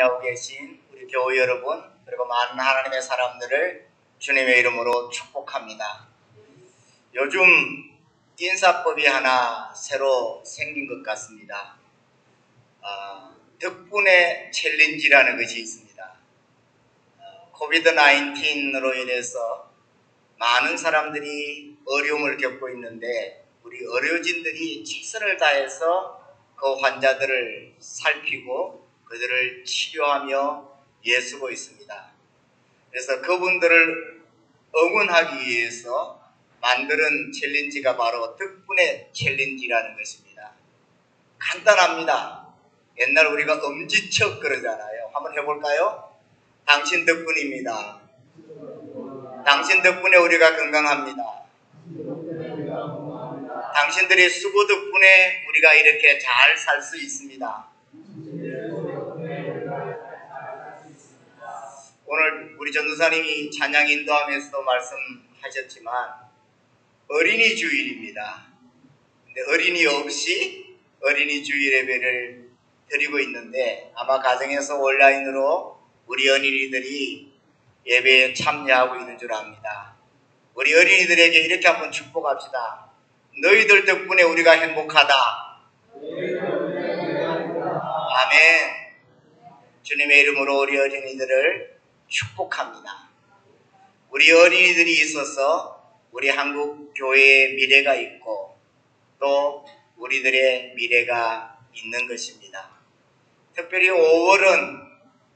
하고 계신 우리 교회 여러분, 그리고 많은 하나님의 사람들을 주님의 이름으로 축복합니다. 요즘 인사법이 하나 새로 생긴 것 같습니다. 덕분에 챌린지라는 것이 있습니다. 코비드 19으로 인해서 많은 사람들이 어려움을 겪고 있는데, 우리 의료진들이 최선을 다해서 그 환자들을 살피고 그들을 치료하며 애쓰고 있습니다. 그래서 그분들을 응원하기 위해서 만드는 챌린지가 바로 덕분에 챌린지라는 것입니다. 간단합니다. 옛날 우리가 엄지척 그러잖아요. 한번 해볼까요? 당신 덕분입니다. 당신 덕분에 우리가 건강합니다. 당신들의 수고 덕분에 우리가 이렇게 잘 살 수 있습니다. 오늘 우리 전도사님이 찬양 인도하면서도 말씀하셨지만 어린이 주일입니다. 근데 어린이 없이 어린이 주일 예배를 드리고 있는데, 아마 가정에서 온라인으로 우리 어린이들이 예배에 참여하고 있는 줄 압니다. 우리 어린이들에게 이렇게 한번 축복합시다. 너희들 덕분에 우리가 행복하다. 아멘. 주님의 이름으로 우리 어린이들을 축복합니다. 우리 어린이들이 있어서 우리 한국 교회의 미래가 있고 또 우리들의 미래가 있는 것입니다. 특별히 5월은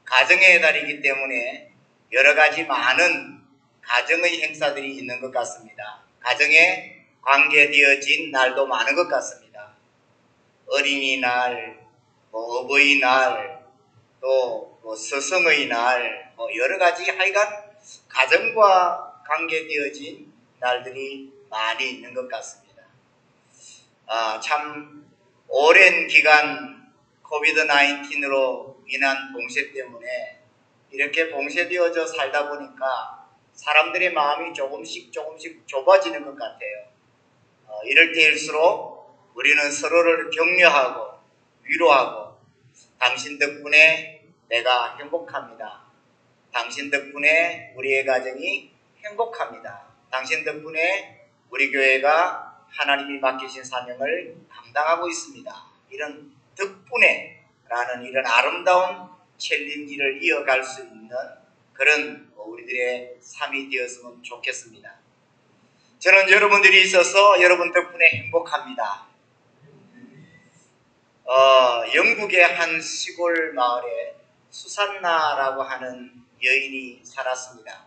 가정의 달이기 때문에 여러 가지 많은 가정의 행사들이 있는 것 같습니다. 가정에 관계되어진 날도 많은 것 같습니다. 어린이날, 어버이날, 또 스승의 날, 여러 가지 하여간 가정과 관계되어진 날들이 많이 있는 것 같습니다. 참 오랜 기간 코비드 19으로 인한 봉쇄 때문에 이렇게 봉쇄되어져 살다 보니까 사람들의 마음이 조금씩 좁아지는 것 같아요. 이럴 때일수록 우리는 서로를 격려하고 위로하고, 당신 덕분에 내가 행복합니다. 당신 덕분에 우리의 가정이 행복합니다. 당신 덕분에 우리 교회가 하나님이 맡기신 사명을 감당하고 있습니다. 이런 덕분에 라는 이런 아름다운 챌린지를 이어갈 수 있는 그런 우리들의 삶이 되었으면 좋겠습니다. 저는 여러분들이 있어서 여러분 덕분에 행복합니다. 영국의 한 시골 마을에 수산나라고 하는 여인이 살았습니다.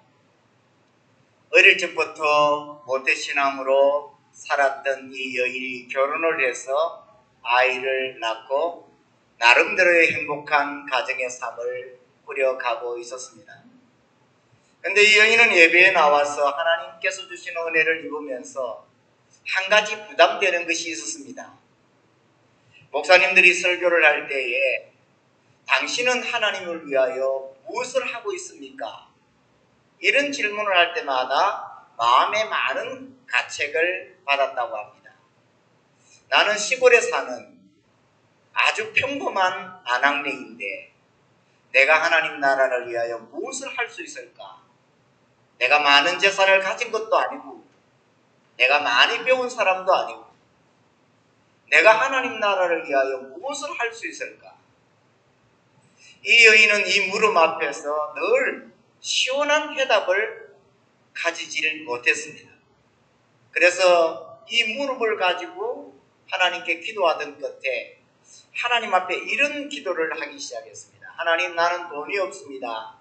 어릴 적부터 모태신앙으로 살았던 이 여인이 결혼을 해서 아이를 낳고 나름대로의 행복한 가정의 삶을 꾸려가고 있었습니다. 그런데 이 여인은 예배에 나와서 하나님께서 주신 은혜를 입으면서 한 가지 부담되는 것이 있었습니다. 목사님들이 설교를 할 때에 당신은 하나님을 위하여 무엇을 하고 있습니까? 이런 질문을 할 때마다 마음에 많은 가책을 받았다고 합니다. 나는 시골에 사는 아주 평범한 아낙네인데 내가 하나님 나라를 위하여 무엇을 할 수 있을까? 내가 많은 재산을 가진 것도 아니고 내가 많이 배운 사람도 아니고 내가 하나님 나라를 위하여 무엇을 할 수 있을까? 이 여인은 이 물음 앞에서 늘 시원한 해답을 가지지를 못했습니다. 그래서 이 물음을 가지고 하나님께 기도하던 끝에 하나님 앞에 이런 기도를 하기 시작했습니다. 하나님, 나는 돈이 없습니다.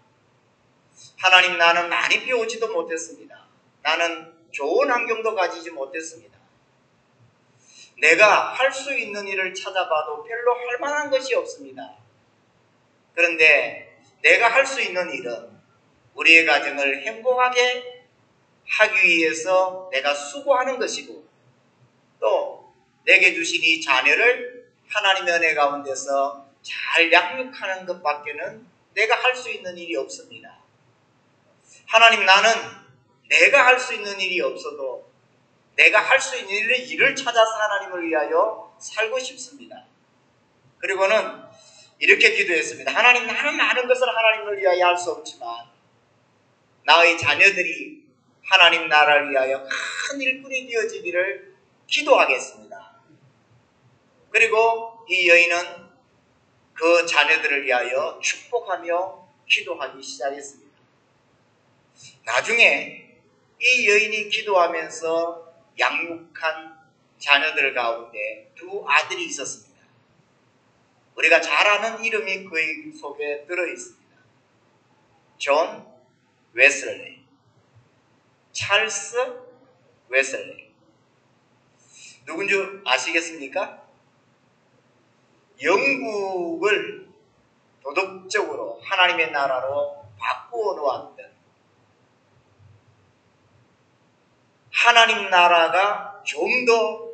하나님, 나는 많이 배우지도 못했습니다. 나는 좋은 환경도 가지지 못했습니다. 내가 할 수 있는 일을 찾아봐도 별로 할 만한 것이 없습니다. 그런데 내가 할 수 있는 일은 우리의 가정을 행복하게 하기 위해서 내가 수고하는 것이고, 또 내게 주신 이 자녀를 하나님의 은혜 가운데서 잘 양육하는 것밖에는 내가 할 수 있는 일이 없습니다. 하나님, 나는 내가 할 수 있는 일이 없어도 내가 할 수 있는 일을 찾아서 하나님을 위하여 살고 싶습니다. 그리고는 이렇게 기도했습니다. 하나님, 나는 많은 것을 하나님을 위하여 할 수 없지만 나의 자녀들이 하나님 나라를 위하여 큰 일꾼이 되어지기를 기도하겠습니다. 그리고 이 여인은 그 자녀들을 위하여 축복하며 기도하기 시작했습니다. 나중에 이 여인이 기도하면서 양육한 자녀들 가운데 두 아들이 있었습니다. 우리가 잘 아는 이름이 그의 속에 들어있습니다. 존 웨슬리, 찰스 웨슬리. 누군지 아시겠습니까? 영국을 도덕적으로 하나님의 나라로 바꾸어 놓았던, 하나님 나라가 좀 더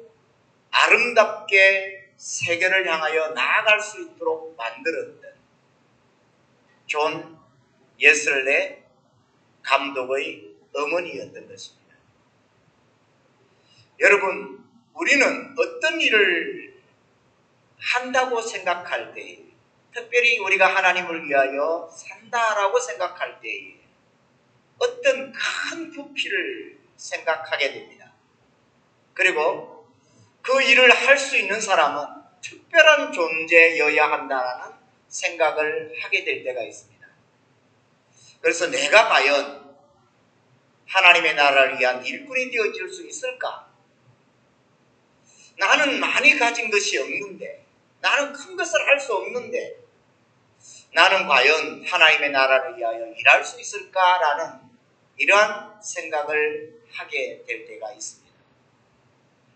아름답게 세계를 향하여 나아갈 수 있도록 만들었던 존 웨슬리 감독의 어머니였던 것입니다. 여러분, 우리는 어떤 일을 한다고 생각할 때에, 특별히 우리가 하나님을 위하여 산다라고 생각할 때에 어떤 큰 부피를 생각하게 됩니다. 그리고 그 일을 할 수 있는 사람은 특별한 존재여야 한다는 생각을 하게 될 때가 있습니다. 그래서 내가 과연 하나님의 나라를 위한 일꾼이 되어질 수 있을까? 나는 많이 가진 것이 없는데, 나는 큰 것을 할 수 없는데, 나는 과연 하나님의 나라를 위하여 일할 수 있을까라는 이러한 생각을 하게 될 때가 있습니다.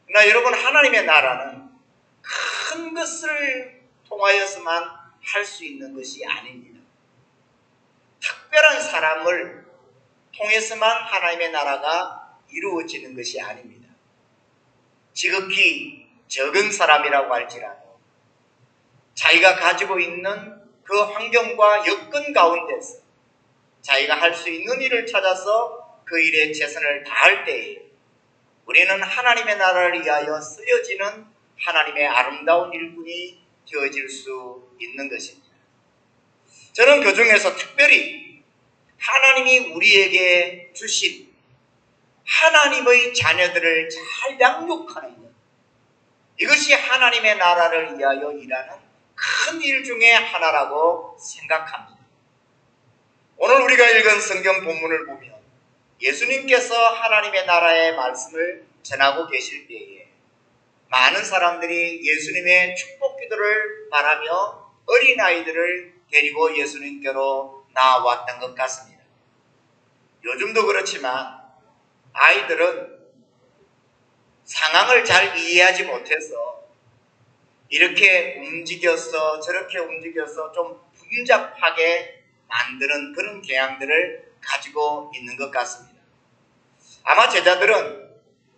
그러나 여러분, 하나님의 나라는 큰 것을 통하여서만 할 수 있는 것이 아닙니다. 특별한 사람을 통해서만 하나님의 나라가 이루어지는 것이 아닙니다. 지극히 적은 사람이라고 할지라도 자기가 가지고 있는 그 환경과 여건 가운데서 자기가 할 수 있는 일을 찾아서 그 일에 최선을 다할 때에 우리는 하나님의 나라를 위하여 쓰여지는 하나님의 아름다운 일꾼이 되어질 수 있는 것입니다. 저는 그 중에서 특별히 하나님이 우리에게 주신 하나님의 자녀들을 잘 양육하는 것, 이것이 하나님의 나라를 위하여 일하는 큰 일 중에 하나라고 생각합니다. 오늘 우리가 읽은 성경 본문을 보면 예수님께서 하나님의 나라의 말씀을 전하고 계실 때에 많은 사람들이 예수님의 축복 기도를 바라며 어린아이들을 데리고 예수님께로 나왔던 것 같습니다. 요즘도 그렇지만 아이들은 상황을 잘 이해하지 못해서 이렇게 움직여서 저렇게 움직여서 좀 복잡하게 만드는 그런 경향들을 가지고 있는 것 같습니다. 아마 제자들은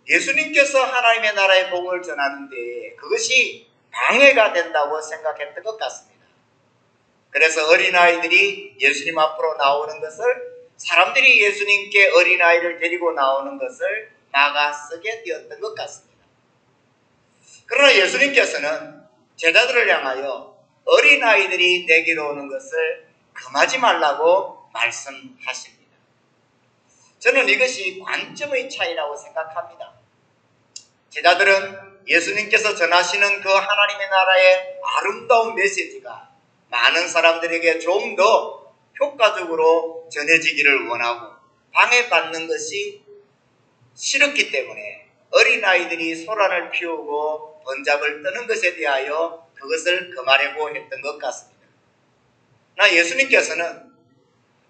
예수님께서 하나님의 나라의 복음을 전하는데 그것이 방해가 된다고 생각했던 것 같습니다. 그래서 어린아이들이 예수님 앞으로 나오는 것을, 사람들이 예수님께 어린아이를 데리고 나오는 것을 막아서게 되었던 것 같습니다. 그러나 예수님께서는 제자들을 향하여 어린아이들이 내게로 오는 것을 금하지 말라고 말씀하십니다. 저는 이것이 관점의 차이라고 생각합니다. 제자들은 예수님께서 전하시는 그 하나님의 나라의 아름다운 메시지가 많은 사람들에게 좀 더 효과적으로 전해지기를 원하고 방해받는 것이 싫었기 때문에 어린아이들이 소란을 피우고 번잡을 떠는 것에 대하여 그것을 금하려고 했던 것 같습니다. 그러나 예수님께서는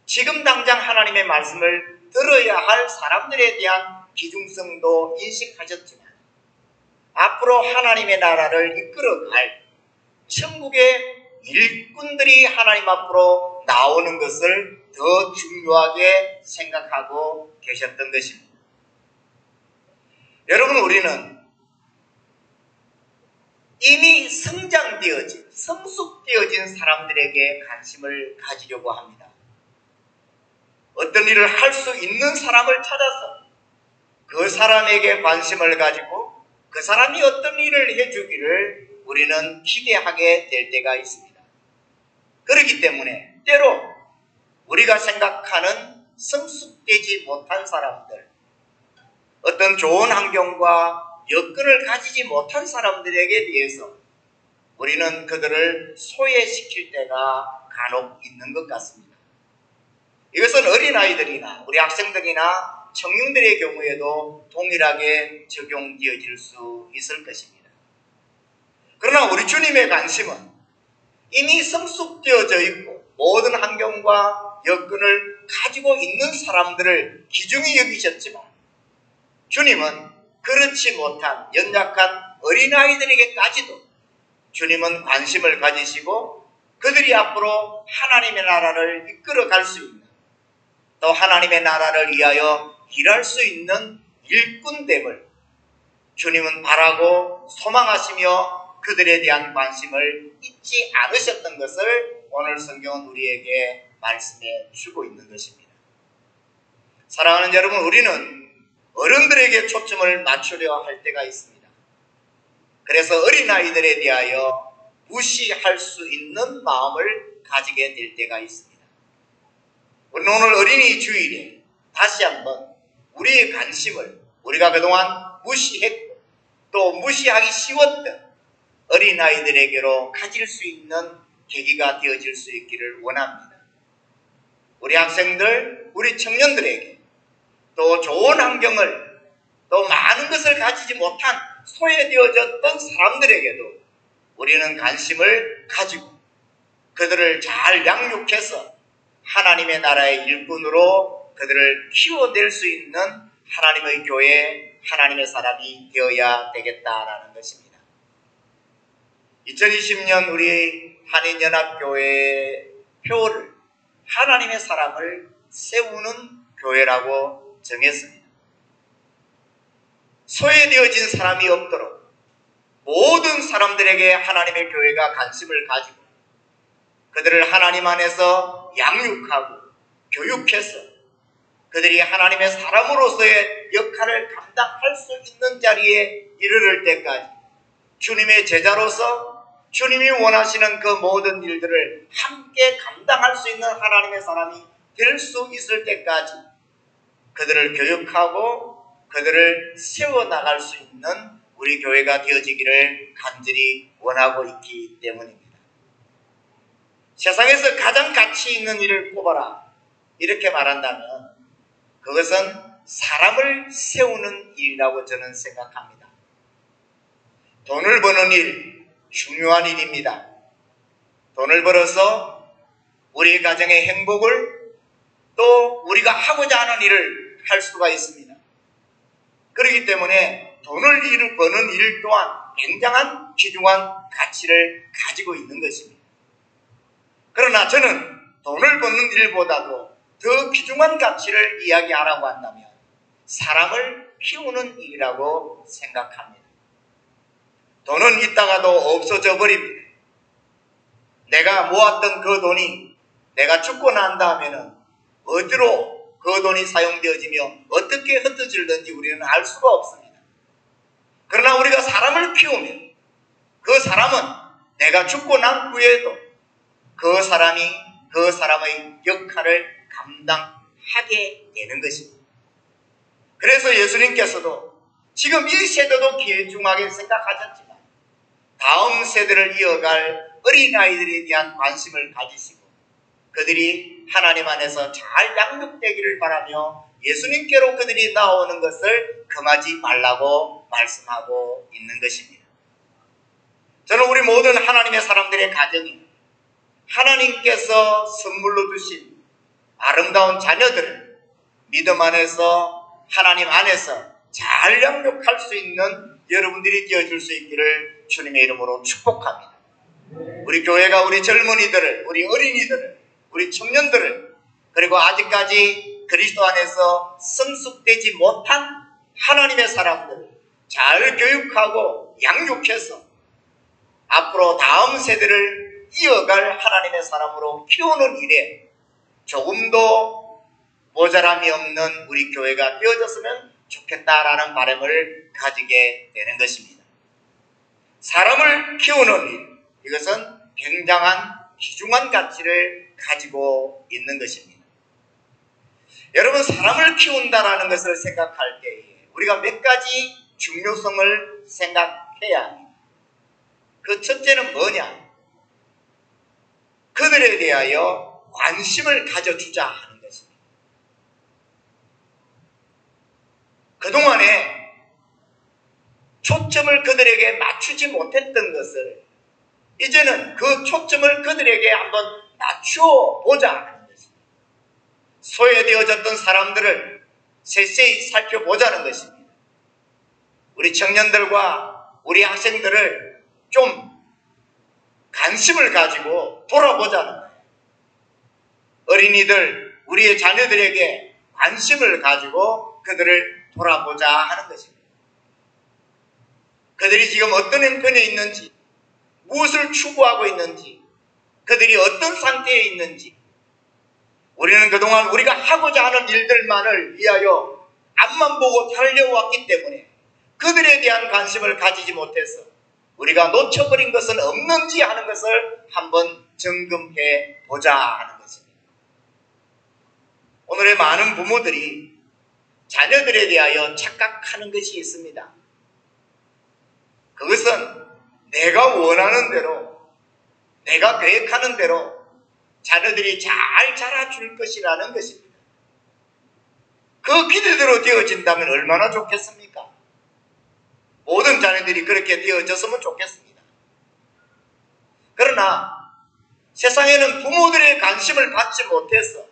지금 당장 하나님의 말씀을 들어야 할 사람들에 대한 기중성도 인식하셨지만 앞으로 하나님의 나라를 이끌어갈 천국의 일꾼들이 하나님 앞으로 나오는 것을 더 중요하게 생각하고 계셨던 것입니다. 여러분, 우리는 이미 성장되어진, 성숙되어진 사람들에게 관심을 가지려고 합니다. 어떤 일을 할 수 있는 사람을 찾아서 그 사람에게 관심을 가지고 그 사람이 어떤 일을 해주기를 우리는 기대하게 될 때가 있습니다. 그렇기 때문에 때로 우리가 생각하는 성숙되지 못한 사람들, 어떤 좋은 환경과 여건을 가지지 못한 사람들에게 대해서 우리는 그들을 소외시킬 때가 간혹 있는 것 같습니다. 이것은 어린아이들이나 우리 학생들이나 청년들의 경우에도 동일하게 적용되어질 수 있을 것입니다. 그러나 우리 주님의 관심은 이미 성숙되어져 있고 모든 환경과 여건을 가지고 있는 사람들을 귀중히 여기셨지만 주님은 그렇지 못한 연약한 어린아이들에게까지도 주님은 관심을 가지시고 그들이 앞으로 하나님의 나라를 이끌어갈 수 있는, 또 하나님의 나라를 위하여 일할 수 있는 일꾼됨을 주님은 바라고 소망하시며 그들에 대한 관심을 잊지 않으셨던 것을 오늘 성경은 우리에게 말씀해 주고 있는 것입니다. 사랑하는 여러분, 우리는 어른들에게 초점을 맞추려 할 때가 있습니다. 그래서 어린아이들에 대하여 무시할 수 있는 마음을 가지게 될 때가 있습니다. 우리는 오늘 어린이 주일에 다시 한번 우리의 관심을 우리가 그동안 무시했고 또 무시하기 쉬웠던 어린아이들에게로 가질 수 있는 계기가 되어질 수 있기를 원합니다. 우리 학생들, 우리 청년들에게 또 좋은 환경을 또 많은 것을 가지지 못한 소외되어졌던 사람들에게도 우리는 관심을 가지고 그들을 잘 양육해서 하나님의 나라의 일꾼으로 그들을 키워낼 수 있는 하나님의 교회, 하나님의 사람이 되어야 되겠다라는 것입니다. 2020년 우리 한인연합교회의 표를 하나님의 사람을 세우는 교회라고 정했습니다. 소외되어진 사람이 없도록 모든 사람들에게 하나님의 교회가 관심을 가지고 그들을 하나님 안에서 양육하고 교육해서 그들이 하나님의 사람으로서의 역할을 감당할 수 있는 자리에 이르를 때까지 주님의 제자로서 주님이 원하시는 그 모든 일들을 함께 감당할 수 있는 하나님의 사람이 될 수 있을 때까지 그들을 교육하고 그들을 세워나갈 수 있는 우리 교회가 되어지기를 간절히 원하고 있기 때문입니다. 세상에서 가장 가치 있는 일을 꼽아라 이렇게 말한다면 그것은 사람을 세우는 일이라고 저는 생각합니다. 돈을 버는 일 중요한 일입니다. 돈을 벌어서 우리 가정의 행복을 또 우리가 하고자 하는 일을 할 수가 있습니다. 그렇기 때문에 돈을 버는 일 또한 굉장한 귀중한 가치를 가지고 있는 것입니다. 그러나 저는 돈을 버는 일보다도 더 귀중한 가치를 이야기하라고 한다면 사람을 키우는 일이라고 생각합니다. 돈은 있다가도 없어져 버립니다. 내가 모았던 그 돈이 내가 죽고 난 다음에는 어디로 그 돈이 사용되어지며 어떻게 흩어질는지 우리는 알 수가 없습니다. 그러나 우리가 사람을 키우면 그 사람은 내가 죽고 난 후에도 그 사람의 역할을 감당하게 되는 것입니다. 그래서 예수님께서도 지금 이 세대도 귀중하게 생각하셨지만 다음 세대를 이어갈 어린아이들에 대한 관심을 가지시고 그들이 하나님 안에서 잘 양육되기를 바라며 예수님께로 그들이 나오는 것을 금하지 말라고 말씀하고 있는 것입니다. 저는 우리 모든 하나님의 사람들의 가정이 하나님께서 선물로 주신 아름다운 자녀들을 믿음 안에서 하나님 안에서 잘 양육할 수 있는 여러분들이 되어줄 수 있기를 주님의 이름으로 축복합니다. 우리 교회가 우리 젊은이들을, 우리 어린이들을, 우리 청년들을, 그리고 아직까지 그리스도 안에서 성숙되지 못한 하나님의 사람들을 잘 교육하고 양육해서 앞으로 다음 세대를 이어갈 하나님의 사람으로 키우는 일에 조금도 모자람이 없는 우리 교회가 되어졌으면 좋겠다라는 바람을 가지게 되는 것입니다. 사람을 키우는 일, 이것은 굉장한 귀중한 가치를 가지고 있는 것입니다. 여러분, 사람을 키운다라는 것을 생각할 때에 우리가 몇 가지 중요성을 생각해야 합니다. 그 첫째는 뭐냐? 그들에 대하여 관심을 가져주자 하는 것입니다. 그동안에 초점을 그들에게 맞추지 못했던 것을 이제는 그 초점을 그들에게 한번 맞추어 보자 하는 것입니다. 소외되어졌던 사람들을 세세히 살펴보자는 것입니다. 우리 청년들과 우리 학생들을 좀 관심을 가지고 돌아보자는 거예요. 어린이들, 우리의 자녀들에게 관심을 가지고 그들을 돌아보자 하는 것입니다. 그들이 지금 어떤 형편에 있는지, 무엇을 추구하고 있는지, 그들이 어떤 상태에 있는지, 우리는 그동안 우리가 하고자 하는 일들만을 위하여 앞만 보고 달려왔기 때문에 그들에 대한 관심을 가지지 못해서 우리가 놓쳐버린 것은 없는지 하는 것을 한번 점검해 보자 하는 것입니다. 오늘의 많은 부모들이 자녀들에 대하여 착각하는 것이 있습니다. 그것은 내가 원하는 대로, 내가 계획하는 대로 자녀들이 잘 자라줄 것이라는 것입니다. 그 기대대로 되어진다면 얼마나 좋겠습니까? 모든 자녀들이 그렇게 되어졌으면 좋겠습니다. 그러나 세상에는 부모들의 관심을 받지 못해서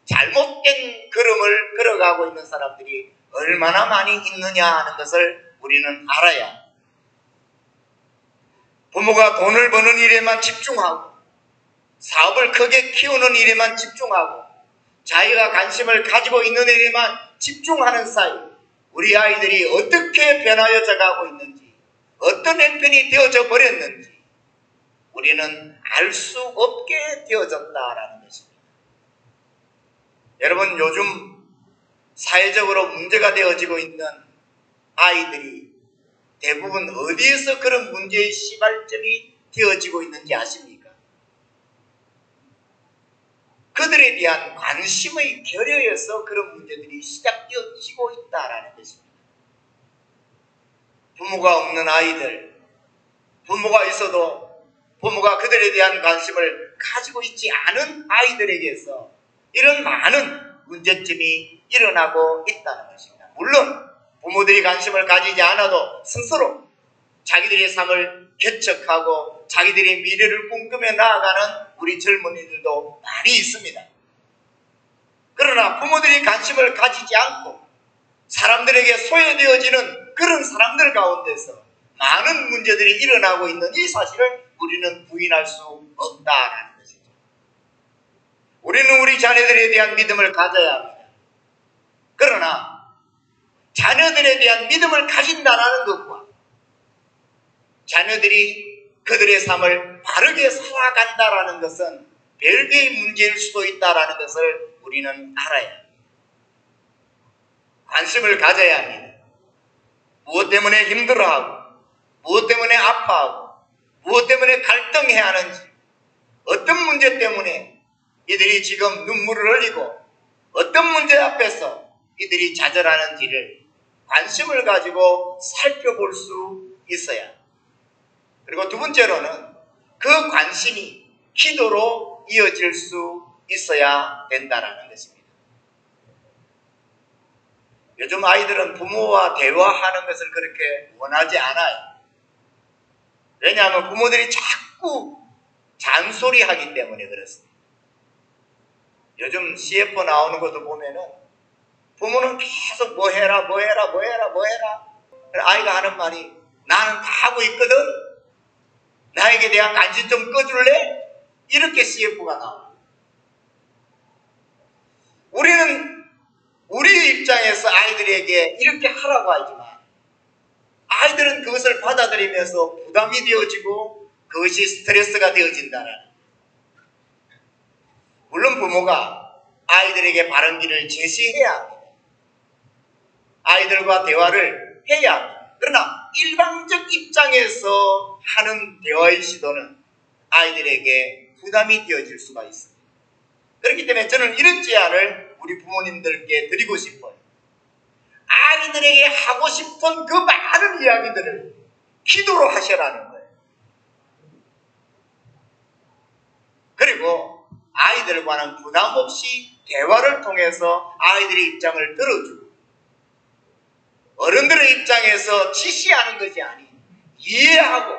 잘못된 걸음을 걸어가고 있는 사람들이 얼마나 많이 있느냐 하는 것을 우리는 알아야 합니다. 부모가 돈을 버는 일에만 집중하고 사업을 크게 키우는 일에만 집중하고 자기가 관심을 가지고 있는 일에만 집중하는 사이 우리 아이들이 어떻게 변하여져 가고 있는지, 어떤 형편이 되어져 버렸는지 우리는 알 수 없게 되어졌다라는 것입니다. 여러분, 요즘 사회적으로 문제가 되어지고 있는 아이들이 대부분 어디에서 그런 문제의 시발점이 되어지고 있는지 아십니까? 그들에 대한 관심의 결여에서 그런 문제들이 시작되어지고 있다라는 것입니다. 부모가 없는 아이들, 부모가 있어도 부모가 그들에 대한 관심을 가지고 있지 않은 아이들에게서 이런 많은 문제점이 일어나고 있다는 것입니다. 물론 부모들이 관심을 가지지 않아도 스스로 자기들의 삶을 개척하고 자기들의 미래를 꿈꾸며 나아가는 우리 젊은이들도 많이 있습니다. 그러나 부모들이 관심을 가지지 않고 사람들에게 소외되어지는 그런 사람들 가운데서 많은 문제들이 일어나고 있는 이 사실을 우리는 부인할 수 없다라는 것이죠. 우리는 우리 자녀들에 대한 믿음을 가져야 합니다. 그러나 자녀들에 대한 믿음을 가진다라는 것과 자녀들이 그들의 삶을 바르게 살아간다라는 것은 별개의 문제일 수도 있다라는 것을 우리는 알아야 합니다. 관심을 가져야 합니다. 무엇 때문에 힘들어하고 무엇 때문에 아파하고 무엇 때문에 갈등해야 하는지, 어떤 문제 때문에 이들이 지금 눈물을 흘리고 어떤 문제 앞에서 이들이 좌절하는지를 관심을 가지고 살펴볼 수 있어야 합니다. 그리고 두 번째로는 그 관심이 기도로 이어질 수 있어야 된다는 것입니다. 요즘 아이들은 부모와 대화하는 것을 그렇게 원하지 않아요. 왜냐하면 부모들이 자꾸 잔소리하기 때문에 그렇습니다. 요즘 CF 나오는 것도 보면은 부모는 계속 뭐 해라. 아이가 하는 말이 나는 다 하고 있거든. 나에게 대한 관심 좀 꺼줄래? 이렇게 CF가 나옵니다. 우리는 우리 입장에서 아이들에게 이렇게 하라고 하지만 아이들은 그것을 받아들이면서 부담이 되어지고 그것이 스트레스가 되어진다는. 물론 부모가 아이들에게 바른 길을 제시해야 합니다. 아이들과 대화를 해야 합니다. 그러나 일방적 입장에서 하는 대화의 시도는 아이들에게 부담이 되어질 수가 있습니다. 그렇기 때문에 저는 이런 제안을 우리 부모님들께 드리고 싶어요. 아이들에게 하고 싶은 그 많은 이야기들을 기도로 하셔라는 거예요. 그리고 아이들과는 부담 없이 대화를 통해서 아이들의 입장을 들어주고, 어른들의 입장에서 지시하는 것이 아닌 이해하고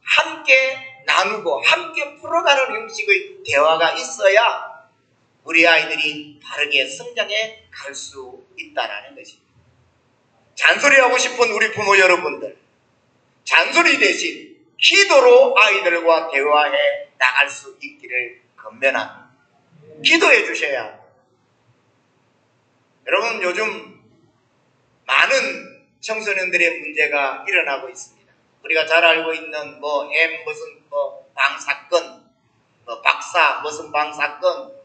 함께 나누고 함께 풀어가는 형식의 대화가 있어야 우리 아이들이 바르게 성장해 갈 수 있다는 것입니다. 잔소리하고 싶은 우리 부모 여러분들, 잔소리 대신 기도로 아이들과 대화해 나갈 수 있기를 건면합니다. 기도해 주셔야 합니다. 여러분, 요즘 많은 청소년들의 문제가 일어나고 있습니다. 우리가 잘 알고 있는 무슨 방사건, 박사 무슨 방사건,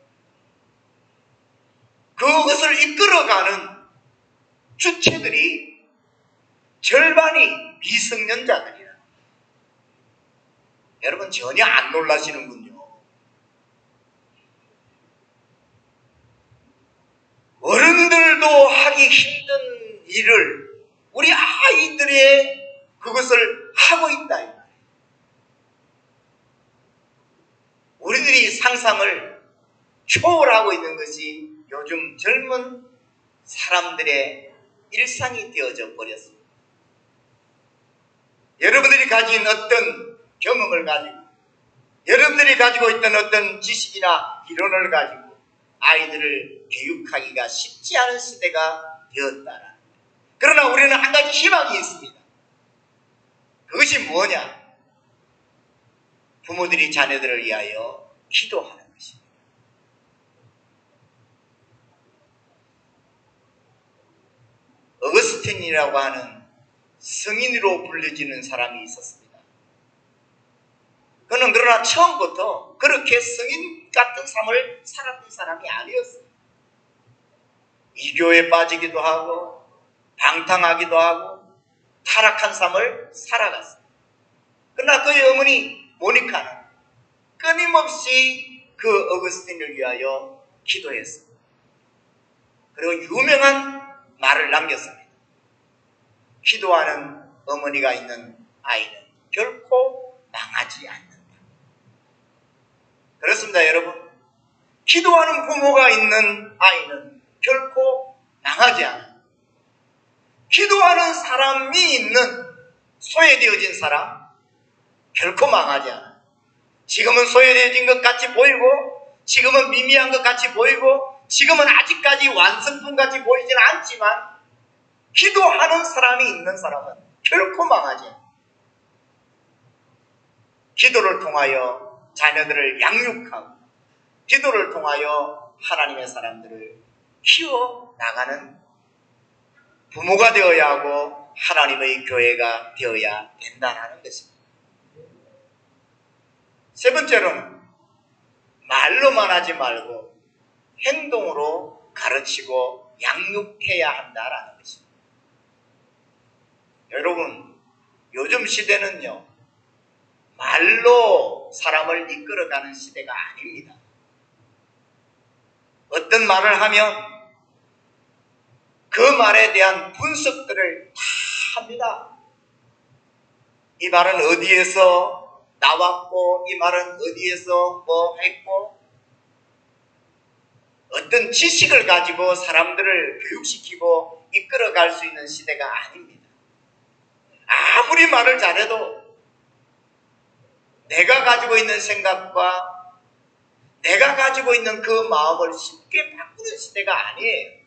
그것을 이끌어가는 주체들이 절반이 미성년자들이라. 여러분, 전혀 안 놀라시는군요. 어른들도 하기 힘든 일을 우리 아이들의 그것을 하고 있다. 우리들이 상상을 초월하고 있는 것이 요즘 젊은 사람들의 일상이 되어져 버렸습니다. 여러분들이 가진 어떤 경험을 가지고, 여러분들이 가지고 있던 어떤 지식이나 이론을 가지고 아이들을 교육하기가 쉽지 않은 시대가 되었다. 그러나 우리는 한 가지 희망이 있습니다. 그것이 뭐냐? 부모들이 자녀들을 위하여 기도하는 것입니다. 어거스틴이라고 하는 성인으로 불려지는 사람이 있었습니다. 그는 그러나 처음부터 그렇게 성인 같은 삶을 살았던 사람이 아니었어요. 이교에 빠지기도 하고 방탕하기도 하고 타락한 삶을 살아갔어요. 그러나 그의 어머니 모니카는 끊임없이 그 어거스틴을 위하여 기도했어요. 그리고 유명한 말을 남겼습니다. 기도하는 어머니가 있는 아이는 결코 망하지 않는다. 그렇습니다, 여러분. 기도하는 부모가 있는 아이는 결코 망하지 않아요. 기도하는 사람이 있는 소외되어진 사람, 결코 망하지 않아요. 지금은 소외되어진 것 같이 보이고, 지금은 미미한 것 같이 보이고, 지금은 아직까지 완성품 같이 보이지는 않지만, 기도하는 사람이 있는 사람은 결코 망하지 않아요. 기도를 통하여 자녀들을 양육하고, 기도를 통하여 하나님의 사람들을 키워나가는 부모가 되어야 하고 하나님의 교회가 되어야 된다는 것입니다. 세 번째로는 말로만 하지 말고 행동으로 가르치고 양육해야 한다는 것입니다. 여러분, 요즘 시대는요, 말로 사람을 이끌어가는 시대가 아닙니다. 어떤 말을 하면 그 말에 대한 분석들을 다 합니다. 이 말은 어디에서 나왔고, 이 말은 어디에서 뭐 했고, 어떤 지식을 가지고 사람들을 교육시키고 이끌어갈 수 있는 시대가 아닙니다. 아무리 말을 잘해도 내가 가지고 있는 생각과 내가 가지고 있는 그 마음을 쉽게 바꾸는 시대가 아니에요.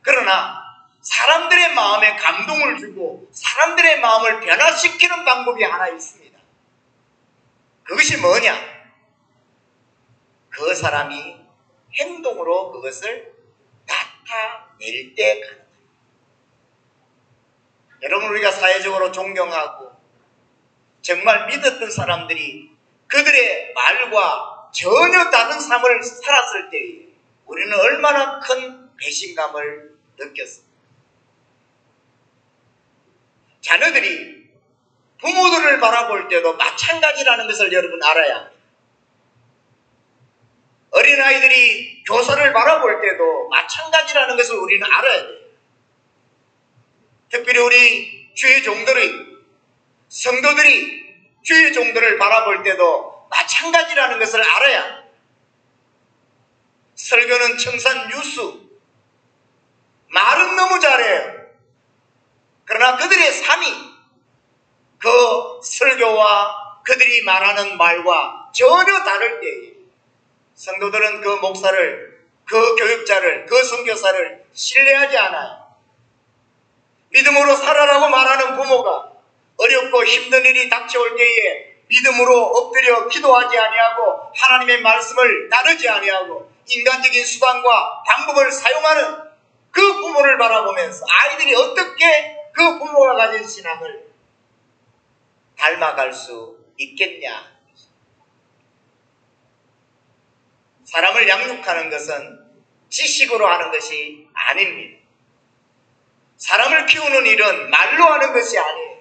그러나 사람들의 마음에 감동을 주고 사람들의 마음을 변화시키는 방법이 하나 있습니다. 그것이 뭐냐? 그 사람이 행동으로 그것을 나타낼 때 가는 거예요. 여러분, 우리가 사회적으로 존경하고 정말 믿었던 사람들이 그들의 말과 전혀 다른 삶을 살았을 때에 우리는 얼마나 큰 배신감을 느꼈습니다. 자녀들이 부모들을 바라볼 때도 마찬가지라는 것을 여러분 알아야 합니다. 어린아이들이 교사를 바라볼 때도 마찬가지라는 것을 우리는 알아야 돼요. 특별히 우리 주의 종들의 성도들이 주의 종들을 바라볼 때도 마찬가지라는 것을 알아야 합니다. 설교는 청산유수, 말은 너무 잘해요. 그러나 그들의 삶이 그 설교와 그들이 말하는 말과 전혀 다를 때에 성도들은 그 목사를, 그 교육자를, 그 선교사를 신뢰하지 않아요. 믿음으로 살아라고 말하는 부모가 어렵고 힘든 일이 닥쳐올 때에 믿음으로 엎드려 기도하지 아니하고 하나님의 말씀을 나누지 아니하고 인간적인 수단과 방법을 사용하는 그 부모를 바라보면서 아이들이 어떻게 그 부모가 가진 신앙을 닮아갈 수 있겠냐. 사람을 양육하는 것은 지식으로 하는 것이 아닙니다. 사람을 키우는 일은 말로 하는 것이 아니에요.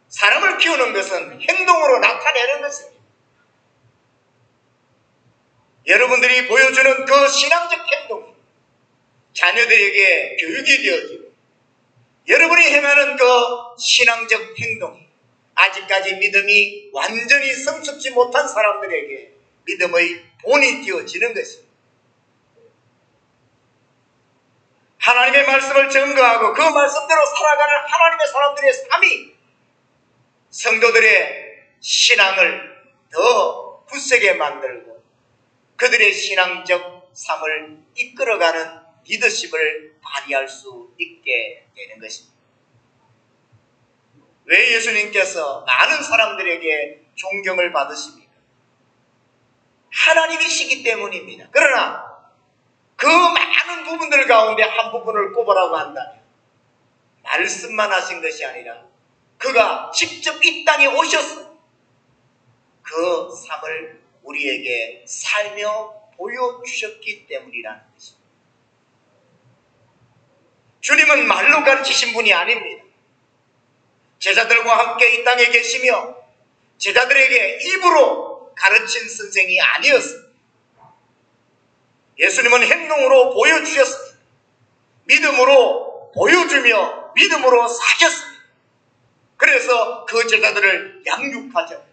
사람을 키우는 것은 행동으로 나타내는 것입니다. 여러분들이 보여주는 그 신앙적 행동이 자녀들에게 교육이 되어지고 여러분이 행하는 그 신앙적 행동이 아직까지 믿음이 완전히 성숙지 못한 사람들에게 믿음의 본이 되어지는 것입니다. 하나님의 말씀을 증거하고 그 말씀대로 살아가는 하나님의 사람들의 삶이 성도들의 신앙을 더 굳세게 만들고 그들의 신앙적 삶을 이끌어가는 리더십을 발휘할 수 있게 되는 것입니다. 왜 예수님께서 많은 사람들에게 존경을 받으십니까? 하나님이시기 때문입니다. 그러나 그 많은 부분들 가운데 한 부분을 꼽으라고 한다면 말씀만 하신 것이 아니라 그가 직접 이 땅에 오셔서 그 삶을 우리에게 살며 보여주셨기 때문이라는 것입니다. 주님은 말로 가르치신 분이 아닙니다. 제자들과 함께 이 땅에 계시며 제자들에게 입으로 가르친 선생이 아니었습니다. 예수님은 행동으로 보여주셨습니다. 믿음으로 보여주며 믿음으로 사셨습니다. 그래서 그 제자들을 양육하죠.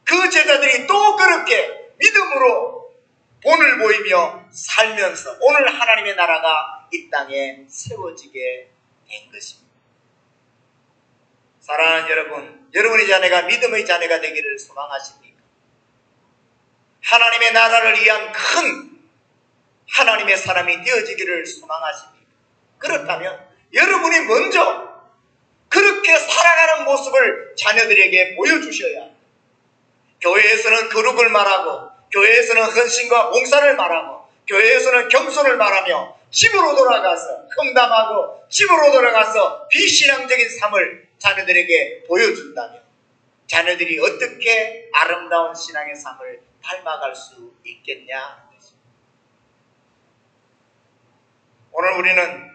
그 제자들이 또 그렇게 믿음으로 본을 보이며 살면서 오늘 하나님의 나라가 이 땅에 세워지게 된 것입니다. 사랑하는 여러분, 여러분의 자녀가 믿음의 자녀가 되기를 소망하십니까? 하나님의 나라를 위한 큰 하나님의 사람이 되어지기를 소망하십니까? 그렇다면 여러분이 먼저 그렇게 살아가는 모습을 자녀들에게 보여주셔야 합니다. 교회에서는 거룩을 말하고 교회에서는 헌신과 봉사를 말하고 교회에서는 겸손을 말하며 집으로 돌아가서 험담하고 집으로 돌아가서 비신앙적인 삶을 자녀들에게 보여준다면 자녀들이 어떻게 아름다운 신앙의 삶을 닮아갈 수 있겠냐. 오늘 우리는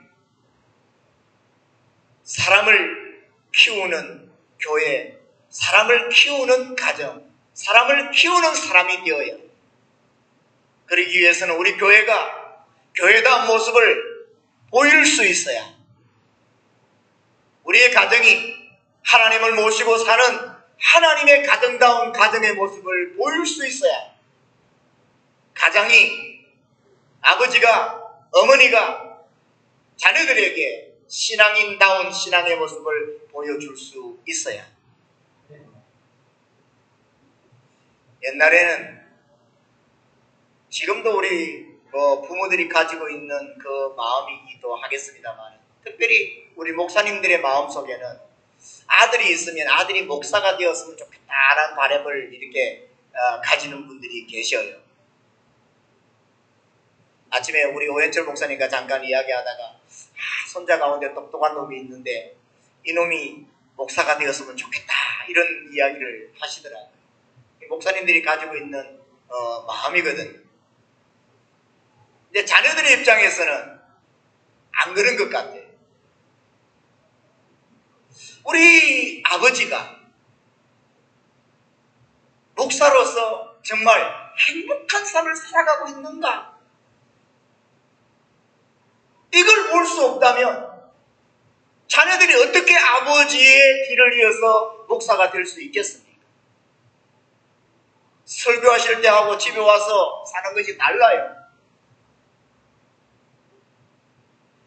사람을 키우는 교회, 사람을 키우는 가정, 사람을 키우는 사람이 되어야 합니다. 그러기 위해서는 우리 교회가 교회다운 모습을 보일 수 있어야 합니다. 우리의 가정이 하나님을 모시고 사는 하나님의 가정다운 가정의 모습을 보일 수 있어야 합니다. 가장이, 아버지가, 어머니가 자녀들에게 신앙인다운 신앙의 모습을 보여줄 수 있어야 합니다. 옛날에는 지금도 우리 부모들이 가지고 있는 그 마음이기도 하겠습니다만 특별히 우리 목사님들의 마음속에는 아들이 있으면 아들이 목사가 되었으면 좋겠다라는 바람을 이렇게 가지는 분들이 계셔요. 아침에 우리 오현철 목사님과 잠깐 이야기하다가 손자 가운데 똑똑한 놈이 있는데 이놈이 목사가 되었으면 좋겠다 이런 이야기를 하시더라고요. 목사님들이 가지고 있는 마음이거든요. 근데 자녀들의 입장에서는 안 그런 것 같아요. 우리 아버지가 목사로서 정말 행복한 삶을 살아가고 있는가? 이걸 볼 수 없다면 자녀들이 어떻게 아버지의 뒤를 이어서 목사가 될 수 있겠습니까? 설교하실 때 하고 집에 와서 사는 것이 달라요.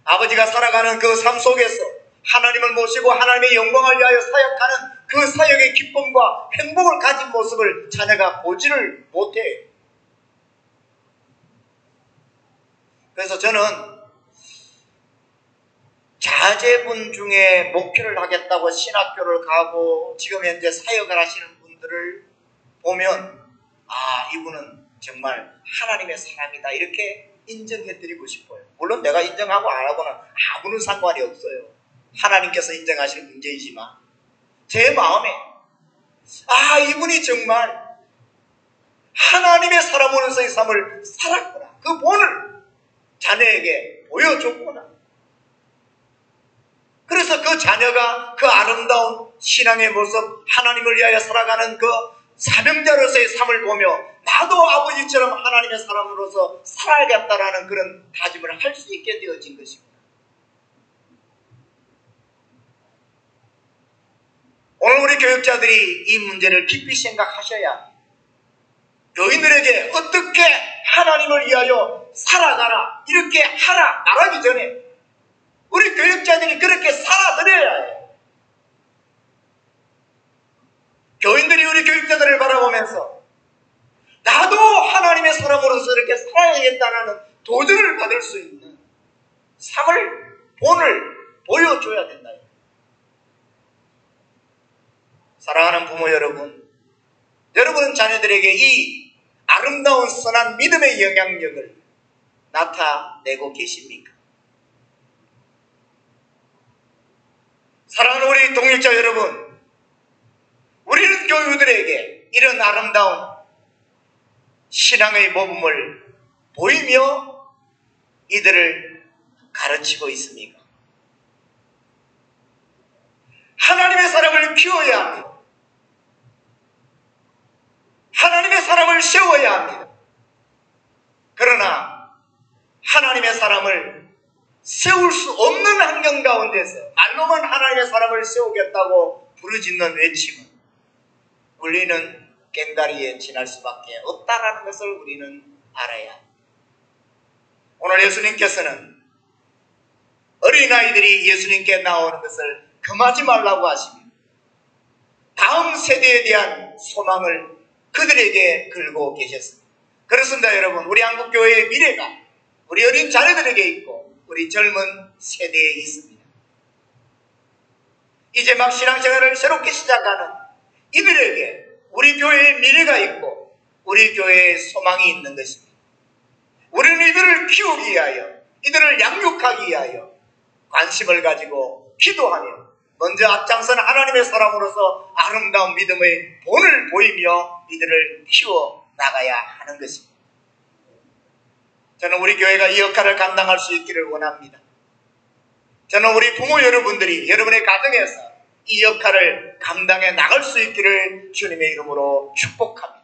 아버지가 살아가는 그 삶 속에서 하나님을 모시고 하나님의 영광을 위하여 사역하는 그 사역의 기쁨과 행복을 가진 모습을 자녀가 보지를 못해요. 그래서 저는 자제분 중에 목회를 하겠다고 신학교를 가고 지금 현재 사역을 하시는 분들을 보면 이분은 정말 하나님의 사람이다 이렇게 인정해드리고 싶어요. 물론 내가 인정하고 안 하고는 아무런 상관이 없어요. 하나님께서 인정하실 문제이지만 제 마음에 이분이 정말 하나님의 사람으로서의 삶을 살았구나. 그 본을 자녀에게 보여줬구나. 그래서 그 자녀가 그 아름다운 신앙의 모습, 하나님을 위하여 살아가는 그 사명자로서의 삶을 보며 나도 아버지처럼 하나님의 사람으로서 살아야겠다라는 그런 다짐을 할 수 있게 되어진 것입니다. 오늘 우리 교육자들이 이 문제를 깊이 생각하셔야 합니다. 교인들에게 어떻게 하나님을 위하여 살아가라 이렇게 하라 말하기 전에 우리 교육자들이 그렇게 살아드려야 해요. 교인들이 우리 교육자들을 바라보면서 나도 하나님의 사람으로서 이렇게 살아야겠다는 도전을 받을 수 있는 삶을, 본을 보여줘야 된다. 사랑하는 부모 여러분, 여러분은 자녀들에게 이 아름다운 선한 믿음의 영향력을 나타내고 계십니까? 사랑하는 우리 동역자 여러분, 우리는 교우들에게 이런 아름다운 신앙의 모범을 보이며 이들을 가르치고 있습니까? 하나님의 사람을 키워야 합니다. 하나님의 사람을 세워야 합니다. 그러나 하나님의 사람을 세울 수 없는 환경 가운데서 말로만 하나님의 사람을 세우겠다고 부르짖는 외침은 우리는 꽹가리에 지날 수밖에 없다라는 것을 우리는 알아야 합니다. 오늘 예수님께서는 어린아이들이 예수님께 나오는 것을 금하지 말라고 하십니다. 다음 세대에 대한 소망을 그들에게 걸고 계셨습니다. 그렇습니다, 여러분. 우리 한국교회의 미래가 우리 어린 자녀들에게 있고 우리 젊은 세대에 있습니다. 이제 막 신앙생활을 새롭게 시작하는 이들에게 우리 교회의 미래가 있고 우리 교회의 소망이 있는 것입니다. 우리는 이들을 키우기 위하여, 이들을 양육하기 위하여 관심을 가지고 기도하며 먼저 앞장선 하나님의 사람으로서 아름다운 믿음의 본을 보이며 이들을 키워나가야 하는 것입니다. 저는 우리 교회가 이 역할을 감당할 수 있기를 원합니다. 저는 우리 부모 여러분들이 여러분의 가정에서 이 역할을 감당해 나갈 수 있기를 주님의 이름으로 축복합니다.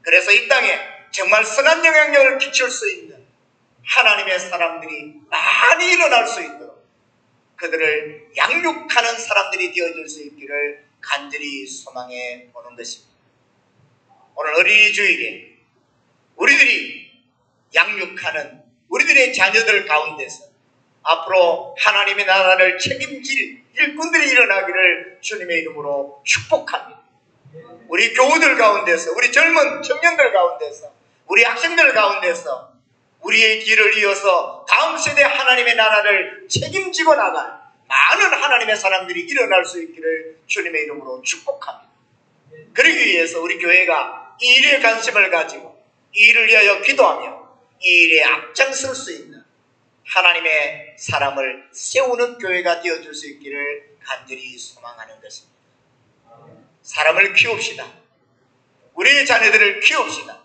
그래서 이 땅에 정말 선한 영향력을 끼칠 수 있는 하나님의 사람들이 많이 일어날 수 있도록 그들을 양육하는 사람들이 되어줄 수 있기를 간절히 소망해 보는 것입니다. 오늘 어린이 주일에 우리들이 양육하는 우리들의 자녀들 가운데서 앞으로 하나님의 나라를 책임질 일꾼들이 일어나기를 주님의 이름으로 축복합니다. 우리 교우들 가운데서, 우리 젊은 청년들 가운데서, 우리 학생들 가운데서 우리의 길을 이어서 다음 세대 하나님의 나라를 책임지고 나갈 많은 하나님의 사람들이 일어날 수 있기를 주님의 이름으로 축복합니다. 그러기 위해서 우리 교회가 이 일에 관심을 가지고 이 일을 위하여 기도하며 이 일에 앞장설 수 있는 하나님의 사람을 세우는 교회가 되어줄 수 있기를 간절히 소망하는 것입니다. 사람을 키웁시다. 우리의 자녀들을 키웁시다.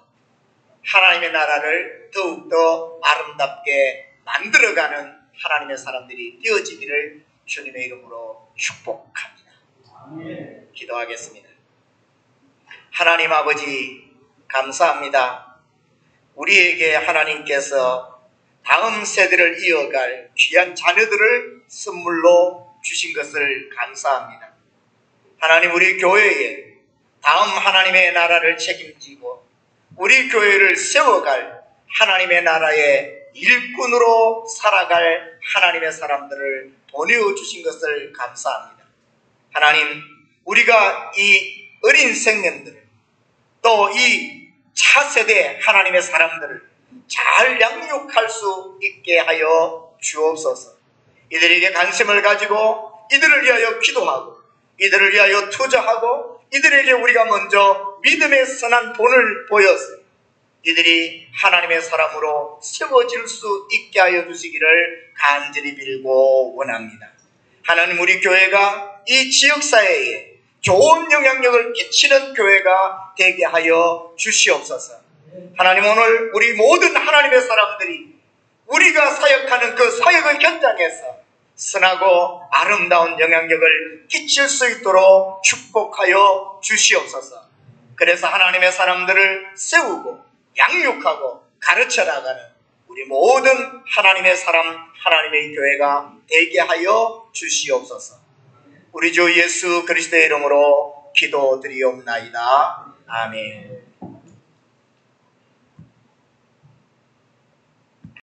하나님의 나라를 더욱더 아름답게 만들어가는 하나님의 사람들이 되어지기를 주님의 이름으로 축복합니다. 기도하겠습니다. 하나님 아버지 감사합니다. 우리에게 하나님께서 다음 세대를 이어갈 귀한 자녀들을 선물로 주신 것을 감사합니다. 하나님, 우리 교회에 다음 하나님의 나라를 책임지고 우리 교회를 세워갈 하나님의 나라의 일꾼으로 살아갈 하나님의 사람들을 보내주신 것을 감사합니다. 하나님, 우리가 이 어린 생명들 또 이 차세대 하나님의 사람들을 잘 양육할 수 있게 하여 주옵소서. 이들에게 관심을 가지고 이들을 위하여 기도하고 이들을 위하여 투자하고 이들에게 우리가 먼저 믿음의 선한 본을 보여서 이들이 하나님의 사람으로 세워질 수 있게 하여 주시기를 간절히 빌고 원합니다. 하나님, 우리 교회가 이 지역사회에 좋은 영향력을 끼치는 교회가 되게 하여 주시옵소서. 하나님, 오늘 우리 모든 하나님의 사람들이 우리가 사역하는 그 사역의 현장에서 선하고 아름다운 영향력을 끼칠 수 있도록 축복하여 주시옵소서. 그래서 하나님의 사람들을 세우고 양육하고 가르쳐 나가는 우리 모든 하나님의 사람, 하나님의 교회가 되게 하여 주시옵소서. 우리 주 예수 그리스도의 이름으로 기도드리옵나이다. 아멘.